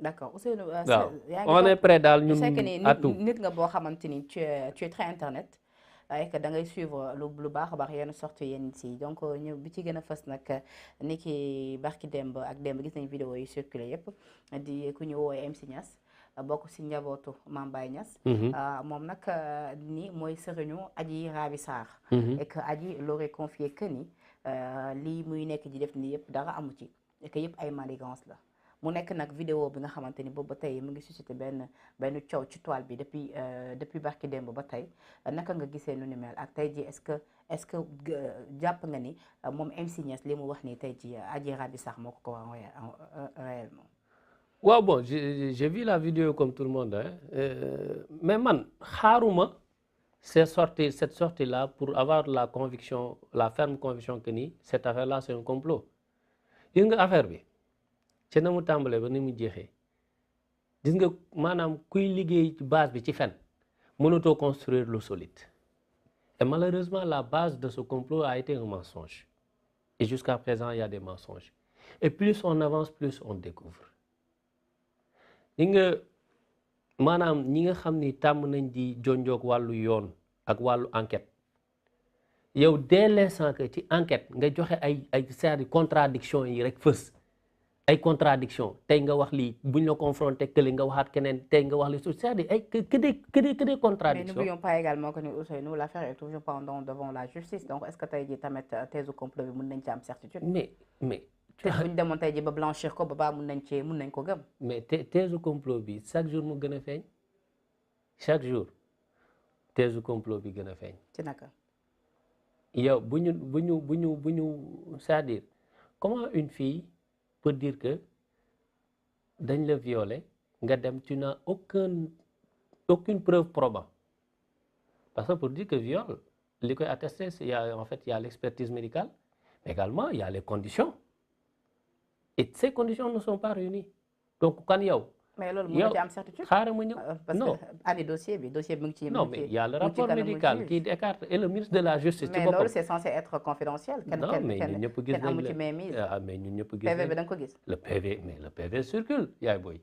d'accord Ousseynou. waaw yaa ngi on est prêt daal ñun c'est que ni à tout. nit nga boo xamante ni tu es très internet. waaye que da ngay suivre lu baax a baax yenn sorties yenn si donc ñu bi ci gën a fës nag ni ki barki démb ak démb gis nañ vidéo yi circulé yëpp di ku ñu woowee MC Niass bokk si njabootu Mame Baye Niass. moom nag ni mooy sëriñu Adji Raby Sarr. et que Adji l'aurait confié que ni lii muy nekk di def nii yëpp dara amu ci et que yëpp ay manigance la. mu nekk nag vidéo bi nga xamante ni boobu ba tey mu ngi suscité benn coow ci toile bi depuis barki démb ba tey naka nga gisee nu ni mel ak tey ji est-ce que jàpp nga ni moom MC Niass li mu wax nii tey ji Adji Raby Sarr moo ko wax réellement. waaw bon j'ai vu la vidéo comme tout le monde mais man xaaruma cette sortie là pour avoir la ferme conviction que ni cette affaire là c'est un complot gis nga affaire bi ci na mu tàmbalee ba ni mu jeexee gis nga maanaam kuy liggéey ci base bi ci fen mënatoo construire lu solide et malheureusement la base de ce complot a été un mensonge et jusqu'à présent il y a des mensonges et plus on avance plus on découvre gis nga maanaam ñi nga xam ni tàmm nañ di jonjoog wàllu yoon ak wàllu enquête yow dès l'instant que ci enquête nga joxe ay c'est-à-dire contradiction yi rek fës ay contradiction tey nga wax lii buñ la confronté kële nga waxaat keneen tey nga wax li c'est-à-dire ay que des contradictions. mais n'oublions pas également que ni Ousseynou l'affaire est toujours pendant devant la justice donc est-ce que tey jii tamit thèse complot bi mën nañ ci am certitude. mais te buñ demoon tey jii ba blanchir ko ba mën nañ ko gëm. mais thèse complot bi chaque jour mu gën a feeñ chaque jour thèse complot bi gën a feeñ. ci naka. yow bu ñu c'est-à-dire comment une fille peut dire que dañ la violer nga dem tu n'as aucune preuve probante parce que pour dire que viol li koy attester c'est en fait il y a l'expertise médicale mais également il y a les conditions et ces conditions ne sont pas réunies donc kan yow. mais loolu mën na ci am certitude. xaaral ma ñëw parce que ani dossier bi mu ngi ci. non mais il y a le rapport médical qui écarte et le ministre de la justice. mais loolu c'est censé être confidentiel. non mais ñun ñëpp gis nañ amu ci mainmise. mais ñun ñëpp gis PV bi da nga ko gis. le PV circule yaay booy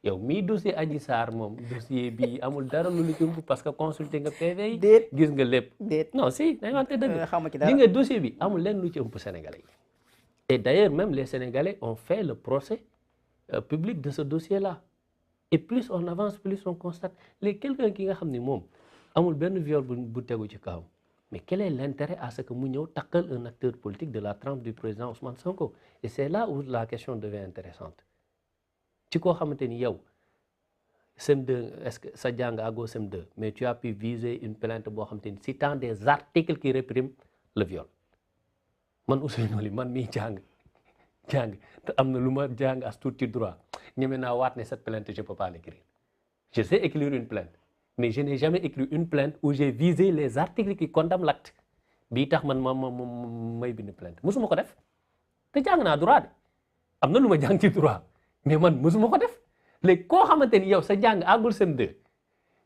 yow mii dossier Adji Sarr moom dossier bi amul dara lu lu ci parce que consulté nga PV yi. déet gis nga lépp. déet non si dañu wante dëgg. xaw ma ci dara gis nga dossier bi amul lenn lu ci ëmp Sénégalais yi. et d'ailleurs même les Sénégalais ont fait le procès public de ce dossier là. et plus on avance plus on constate léegi quelqu'un ki nga xam ni moom amul benn viol bu tegu ci kawam mais quel est l'intérêt à ce que mu ñëw takkal un acteur politique de la trempe du président Ousmane Sonko et c'est là où la question devient intéressante ci koo xamante ni yow CM2 est-ce que sa jàng àggoo CM2 mais tu as pu viser une plainte boo xamante ni citant des articles qui répriment le viol man Ousseynou Ly man mii jàng te am na lu ma jàng as tuut ci droit ñeme naa waat ne cette plainte je peux pas l'écrire je sais écrire une plainte mais je n'ai jamais écrit une plainte où j'ai visé les articles qui condamnent l'acte bii tax man may bind plainte musuma ko def te jàng naa droit de am na lu ma jàng ci droit mais man musuma ko def léegi koo xamante ni yow sa jàng àggul CM2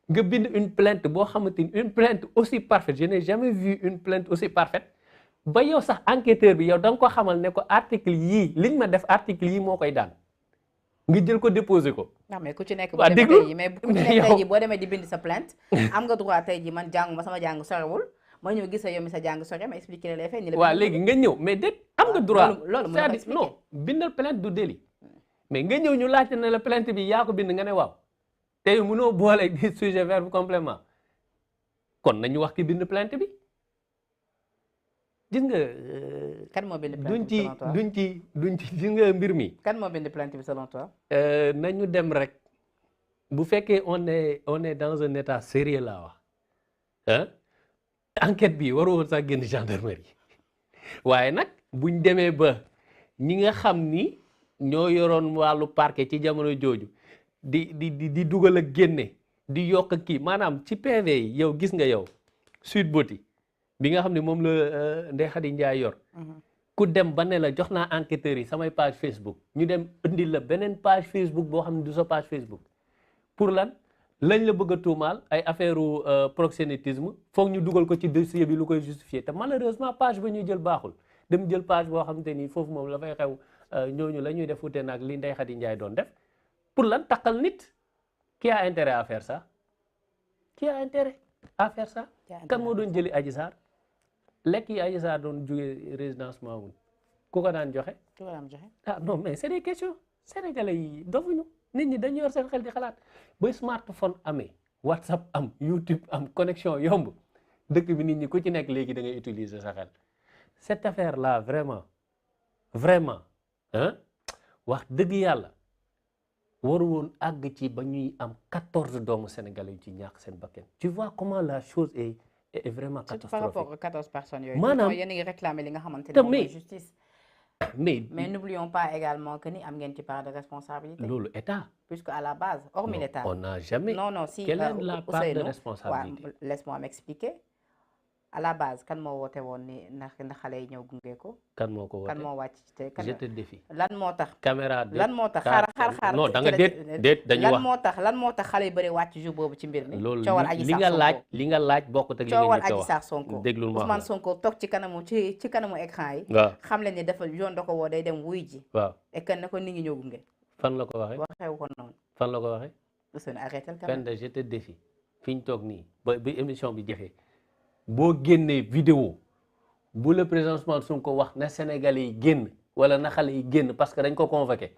nga bind une plainte boo xamante ni une plainte aussi parfaite je n'ai jamais vu une plainte aussi parfaite ba yow sax enquêteur bi yow da nga ko xamal ne ko article yii liñ ma def article yii moo koy daan nga jël ko déposer ko. non mais ku ci nekk waa déglu ku ci nekk tey jii boo demee di bind sa plainte am nga droit tey jii man jàngu ma sama jàng sorewul ma ñëw gis yow mi sa jàng sore ma expliqué les faits. waaw léegi nga ñëw mais déet am nga droit. loolu c'est-à-dire non bindal plainte du délit mais nga ñëw ñu laajte ne la plainte bi yaa ko bind nga ne waaw tey mënoo boole di sujet verbe complément kon nañu wax ki bind plainte bi. gis nga. kan moo bind plainte bi selon toi duñ ci gis nga mbir mi. kan moo bind plainte bi selon toi. nañu dem rek bu fekkee on est dans un état sérieux laa wax enquête bi waroon sax génn gendarmerie waaye nag buñ demee ba ñi nga xam ni ñoo yoroon wàllu parquet ci jamono jooju di dugal ak génne di yokk ak kii maanaam ci PV yi yow gis nga yow Sweet Beauty bi nga xam ne moom la Ndeye Khady Ndiaye yor ku dem ba ne la jox naa enquêteurs yi samay page Facebook ñu dem indi la beneen page Facebook boo xam ne du sa page Facebook pour lan lañ la bëgg a tuumaal ay affaire proxénétisme foog ñu dugal ko ci dossier bi lu koy justifier te malheureusement page ba ñuy jël baaxul dem jël page boo xamante ni foofu moom la fay xew ñooñu la ñuy def wute nag li Ndeye Khady Ndiaye doon def pour lan takkal nit qui a intérêt à faire ça qui a intérêt à faire ça kan moo doon jëli Adji Sarr lekk yi Adji Sarr doon jógee résidence Mamoun ku ko daan joxe ah non mais c'est des questions sénégalais yi dofuñu nit ñi dañu yor seen xel di xalaat ba smartphone amee WhatsApp am YouTube am connexion yomb dëkk bi nit ñi ku ci nekk léegi da ngay utiliser sa xel cette affaire là vraiment hein wax dëgg yàlla waru woon àgg ci ba ñuy am 14 doomu sénégalais yu ci ñàkk seen bakkan tu vois comment la chose est vraiment catastrophique par rapport aux 14 personnes yooyu maanaam yéen a ngi réclamer li nga xamante ne mooy justice mais n'oublions pas également que ni am ngeen ci part de responsabilité loolu état puisque à la base hormis l'état on n'a jamais non si quelle est la part de responsabilité waaw laisse-moi m'expliquer à la base kan moo woote woon ni na xale yi ñëw gunge ko. kan moo ko woote kan moo wàcc ci te je te défie. lan moo tax. caméra lan moo tax xaar non da nga déet dañu wax lan moo tax xale yu bëri wàcc jour boobu ci mbir mi. loolu coowal Adji li nga laaj li nga laaj bokkut ak li nga coowal njëkk a Adji wax Sarr Sonko déglul ma Ousmane Sonko toog ci kanamu écran yi. waaw xam leen ni dafa yoon da ko woo day dem wuy ji. waaw et que ne ko nit ñi ñëw gunge. fan la ko waxee waxewu ko noonu. fan la ko waxee. Ousseynou arrêté le Penda je te défie fi ñu toog nii ba bi émission bi jeexee boo génnee vidéo bu le président Ousmane Sonko wax na Sénégalais yi génn wala na xale yi génn parce que dañ ko convoqué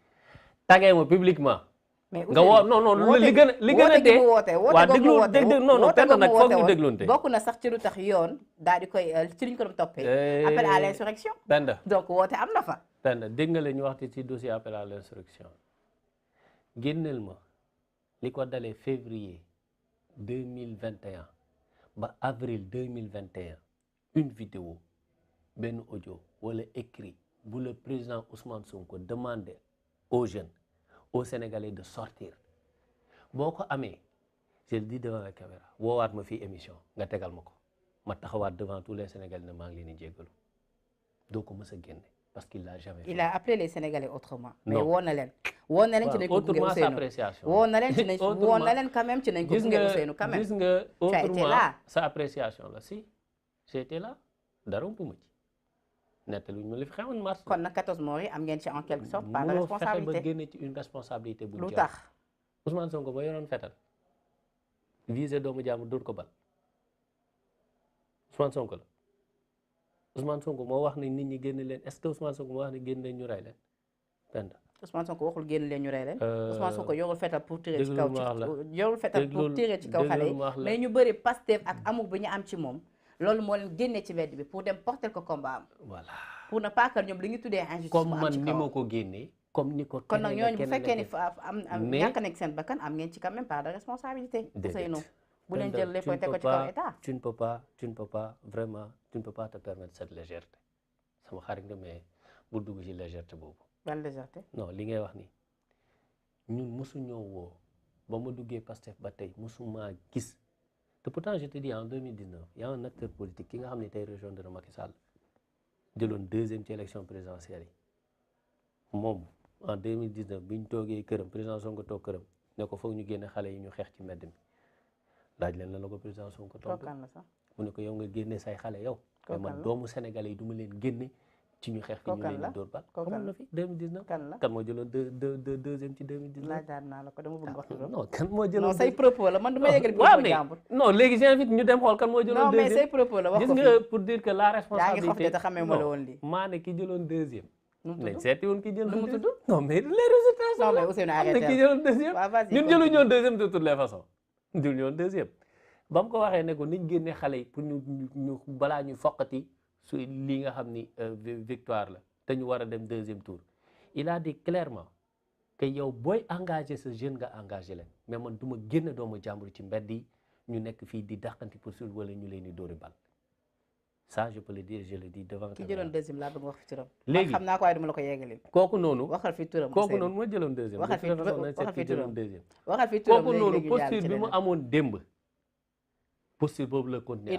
tagee ma publiquement nga woo non li gën a dee waa déglu non Penda nag foog ñu dégloonte bokk na sax ci lu tax yoon daal di koy ci liñ ko doon toppee appel à l'insurrection Penda donc woote am na fa Penda dégg nga la ñu waxte ci dossier appel à l'insurrection génneel ma li ko dalee février 2021 ba avril 2021 une vidéo benn audio wala écrit bu le président Ousmane Sonko demandé aux jeunes aux Sénégalais de sortir boo ko amee je le dis devant la caméra woowaat ma fii émission nga tegal ma ko ma taxawaat devant tous les Sénégalais ne maa ngi leen di jéggalu doo ko mës a génne parce qu'il l'a jamais fait. Il a appelé les Sénégalais autrement. mais woo na leen ci nañ ko gunge Ousseynou woo na leen ci nañ woo na leen quand même ci nañ ko gunge Ousseynou quand même. gis nga autrement sa appréciation la si j'étais là dara umpu ma ci nettaluñ ma li fi xewoon mars. kon nag 14 morts yi am ngeen ci en quelque sorte part de responsabilité fexe ba génne ci une responsabilité bu lu tax Ousmane Sonko ba yoroon fetal visé doomu jaamu dóor ko bal Ousmane Sonko la Ousmane Sonko moo wax ni nit ñi génn leen est-ce que Ousmane Sonko moo wax ni génn leen ñu rey leen Penda. Ousmane Sonko waxul génn leen ñu rey leen. Ousmane Sonko yorul fetal pour tirer ci kaw xale yi mais ñu bëri Pastef ak amour bi ñu am ci moom loolu moo leen génne ci mbedd bi pour dem porter ko combat am. voilà pour ne pas que ñoom li ñu tuddee injustice comme man ni ma ko génnee comme ni ko kon nag ñooñu bu fekkee ni am ñàkk nekk seen bakkan am ngeen ci quand même part de responsabilité. Ousseynou bu leen jël lépp teg ko ci kaw état. tu ne peux pas vraiment tu ne peux pas te permettre cette légèreté sama xarit nga mais bu dugg ci légèreté boobu. ban légèreté. non li ngay wax ni ñun mosuñoo woo ba ma duggee Pastef ba tey mosuma gis te pourtant je te dis en 2019 y a un acteur politique ki nga xam ne tey rejoindre Macky Sall jëloon deuxième ci élection présidentielle yi moom en 2019 bi ñu toogee këram président Sonko toog këram ne ko foog ñu génne xale yi ñu xeex ci mbedd mi laaj leen lan la ko président Sonko tontu mu ne ko yow nga génne say xale yow mais man doomu Sénégalais yi du ma leen génne ci ñu xeex fi ñu leen di dóor bal xamoon na fi 2019 kan moo jëloon deuxième ci 2019 laaj naa la ko dama bëgg wax non kan moo jëloon non say propos la man du ma yeggali propos jàmbur non léegi j'invite ñu dem xool kan moo jëloon deuxième non mais say propos la wax ko gis nga pour dire que la responsabilité yaa ngi xof te xamee ma la woon lii maa ne ki jëloon deuxième nañ seeti woon ki jëloon nu mu tudd non mais les résultats non mais Ousseynou arrêté ki jëloon deuxième ñun jëluñu woon deuxième de toutes les façons jëluñu woon deuxième ba mu ko waxee ne ko niñ génne xale yi pour ñu balaa ñu foqati su lii nga xam ni victoire la te ñu war a dem deuxième tour il a dit clairement que yow booy engagé sa jeune nga engagé leen mais man du ma génn doomu jàmbur ci mbedd yi ñu nekk fii di dàqanti poursuite wala ñu leen di dóori bal ça je peux le dire je le dis devant ki jëloon deuxième laa bëgg wax fi turam léegi xam naa ko waaye duma la ko yeggali kooku noonu waxal fi turam kooku noonu moo jëloon deuxième waxal fi turam deuxième waxal fi turam kooku noonu posture bi mu amoon démb posture boobu la continuer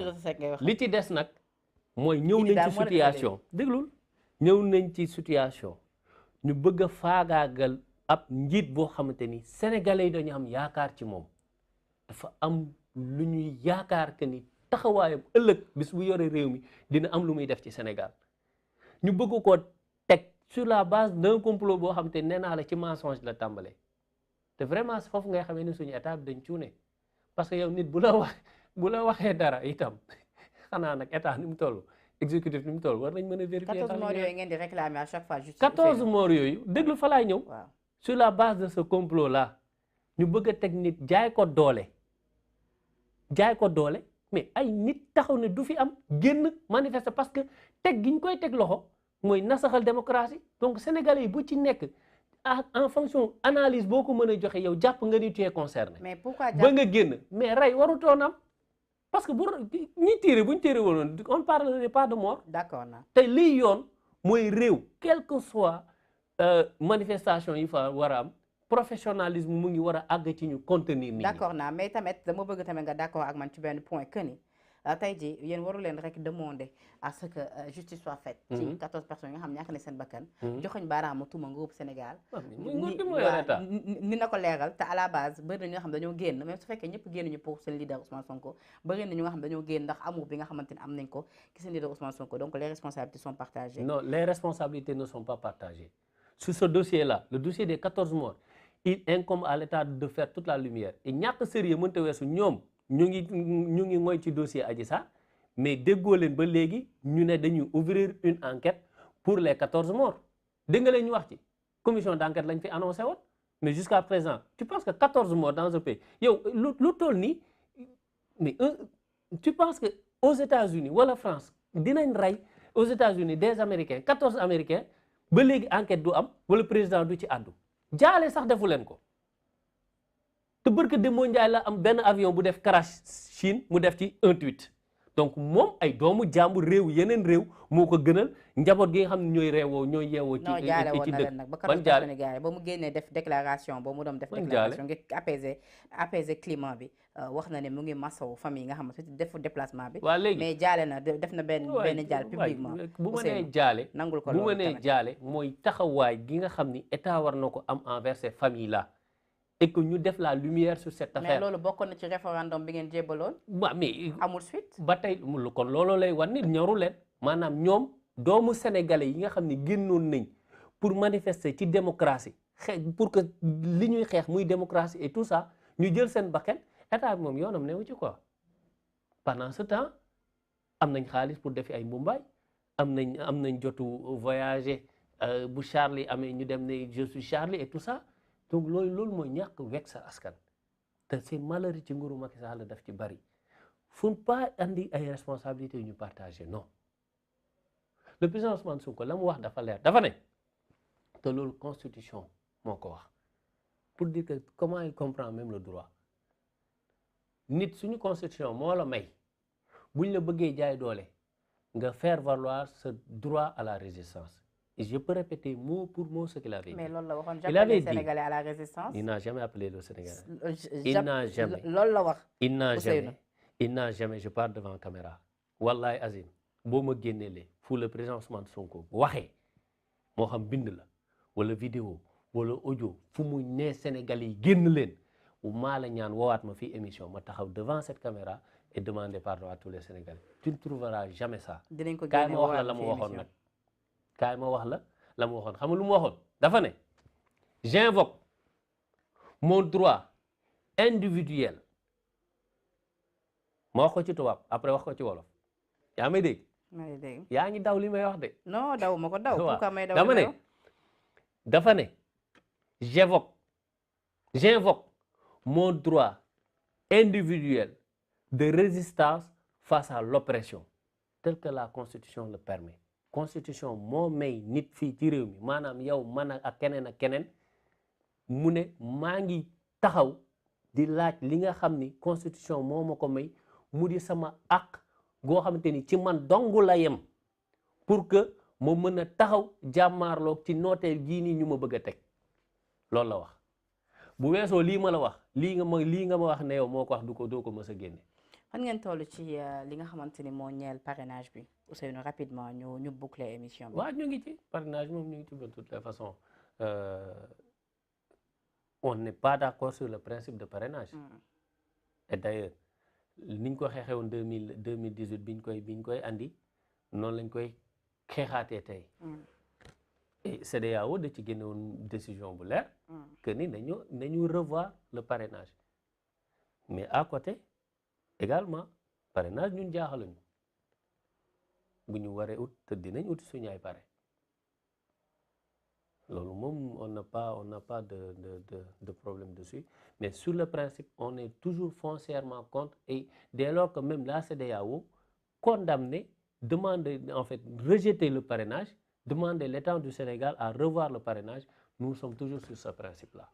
li ci des nag mooy ñëw nañ ci situation déglul ñëw nañ ci situation ñu bëgg a faagaagal ab njiit boo xamante ni sénégalais yi dañu am yaakaar ci moom dafa am lu ñuy yaakaar que ni taxawaayam ëllëg bis bu yore réew mi dina am lu muy def ci Sénégal ñu bëgg ko teg sur la base d'un complot boo xamante ni nee naa la ci mensonge la tàmbalee te vraiment foofu ngay xamee ni suñu état bi dañ cuune parce que yow nit bu la waxee dara itam xanaa nag état ni mu toll exécutif ni mu toll war nañ mën a vérifier. 14 morts yooyu ngeen di réclamer à chaque fois. justice 14 morts yooyu déglu fa laay ñëw. waaw sur la base de ce complot là ñu bëgg a teg nit jaay ko doole mais ay nit taxaw ne du fi am génn manifester parce que teg gi ñu koy teg loxo mooy nasaxal démocratie donc sénégalais yi bu ci nekk en fonction analyse boo ko mën a joxe yow jàpp nga ni tu es concerné. mais pourquoi ba nga génn mais rey warutoon am parce que bu ñi tiire bu ñu tiire woon on parle pas de mort. d'accord na te lii yoon mooy réew quel que soit manifestation yi fa war a am professionnalisme mu ngi war a àgg ci ñu contenir nit ñi. d'accord naa mais tamit dama bëgg tamit nga d'accord ak man ci benn point que ni tey jii yéen waru leen rek demander à ce que justice soit faite. ci 14 personnes yi nga xam ñàkk ne seen bakkan. joxoñ baaraamu tuuma nguurub Sénégal. ni na ko leeral te à la base bëri na ñi nga xam dañoo génn même su fekkee ñëpp génnuñu pour seen leader Ousmane Sonko bëri na ñu nga xam dañoo génn ndax amour bi nga xamante ne am nañ ko ci seen leader Ousmane Sonko donc les responsabilités sont partagées. Non, les responsabilités ne sont pas partagées. Sur ce dossier-là, le dossier des 14 morts, il incombe à l'État de faire toute la lumière et ñàkk sérieux mënta weesu ñoom ñu ngi mooy ci dossier Adji Sarr mais déggoo leen ba léegi ñu ne dañuy ouvrir une enquête pour les 14 morts dégg nga leen ñu wax ci commission d'enquête lañ fi annoncé woon mais jusqu'à présent tu penses que 14 morts dans ce pays yow lu toll nii mais tu penses que aux États-Unis wala France dinañ rey aux États-Unis des Américains 14 Américains ba léegi enquête du am wala président du ci àddu jaale sax defu leen ko te barke Demba Ndiaye la am benn avion bu def crash Chine mu def ci un tweet donc moom ay doomu jàmbur réew yeneen réew moo ko gënal njaboot gi nga xam ne ñooy yeewoo ci non jaale woon na leen nag ba jaale ba mu génnee def déclaration ba mu doon def déclaration ngir apaiser climat bi wax na ne mu ngi masawu famille nga xam ne def déplacement bi mais jaale na def na benn jaal publiquement bu ma nee jaale nangul ko bu ma nee jaale mooy taxawaay gi nga xam ni état war na ko am envers ces familles là et que ñu def la lumière sur cette affaire. mais loolu bokkoon na ci référendum bi ngeen jébbaloon. waaw mais amul suite. ba tey kon looloo lay wan nit ñoru leen maanaam ñoom doomu sénégalais yi nga xam ne génnoon nañ pour manifester ci démocratie pour que li ñuy xeex muy démocratie et tout ça ñu jël seen bakkan état bi moom yoonam newu ci quoi. pendant ce temps am nañ xaalis pour defi ay mbumbaay am nañ jotu voyager bu Charlie amee ñu dem ne je suis Charlie et tout ça. donc loolu mooy ñàkk wekk sa askan te c'est malheureux ci nguuru Macky Sall daf ci bari fu pas andi ay responsabilités yu ñu partagé non le président Ousmane Sonko la mu wax dafa leer dafa ne te loolu constitution moo ko wax pour dire que comment il comprend même le droit nit suñu constitution moo la may buñ la bëggee jaay doole nga faire valoir ce droit à la résistance. Et je peux répéter mot pour mot ce qu'il avait dit. Mais loolu la waxoon j'appelle les Sénégalais à la résistance. Il n'a jamais appelé le Sénégalais. loolu la wax. Il n'a jamais je parle devant caméra. Wallahi azim boo ma génneelee fu le président Ousmane Sonko waxee moo xam bind la wala vidéo wala audio fu mu nee Sénégalais yi génn leen maa la ñaan woowaat ma fii émission ma taxaw devant cette caméra et demander pardon à tous les Sénégalais. Tu ne trouveras jamais ça. dinañ ko kaay ma wax la ma waxoon nag. kaay ma wax la mu waxoon xam nga lu mu waxoon dafa ne j'invoque mon droit individuel ma wax ko ci tubaab après wax ko ci wolof yaa may dégg yaa ngi daw li may wax de non daw ma ko daw pourquoi may daw dafa ne j'invoque mon droit individuel de résistance face à l'oppression tel que la constitution le permet constitution moo may nit fii ci réew mi maanaam yow man ak keneen mu ne maa ngi taxaw di laaj li nga xam ni constitution moo ma ko may mu di sama àq goo xamante ni ci man dongu la yem pour que ma mën a taxaw jàmmaarloog ci nooteel gii nii ñu ma bëgg a teg loolu la wax bu weesoo lii ma la wax lii nga ma wax ne yow moo ko wax doo ko mës a génne. fan ngeen toll ci li nga xamante ni moo ñeel parrainage bi Ousseynou rapidement ñu boucler émission bi. waaw ñu ngi ci parrainage moom ñu ngi ci de toutes les façons on n'est pas d'accord sur le principe de parrainage. Et d'ailleurs niñ ko xeexee woon 2018 biñ koy andi noonu lañ koy xeexaatee tey. et CEDEAO da ci génne woon décision bu leer que ni nañu revoir le parrainage mais à côté également parrainage ñun jaaxaluñu bu ñu waree ut te dinañ ut suñu ay parrain loolu moom on n'a pas de problème dessus mais sur le principe on est toujours foncièrement contre et dès lors que même la CEDEAO condamné demander en fait rejeter le parrainage demander l'État du Sénégal à revoir le parrainage nous sommes toujours sur ce principe là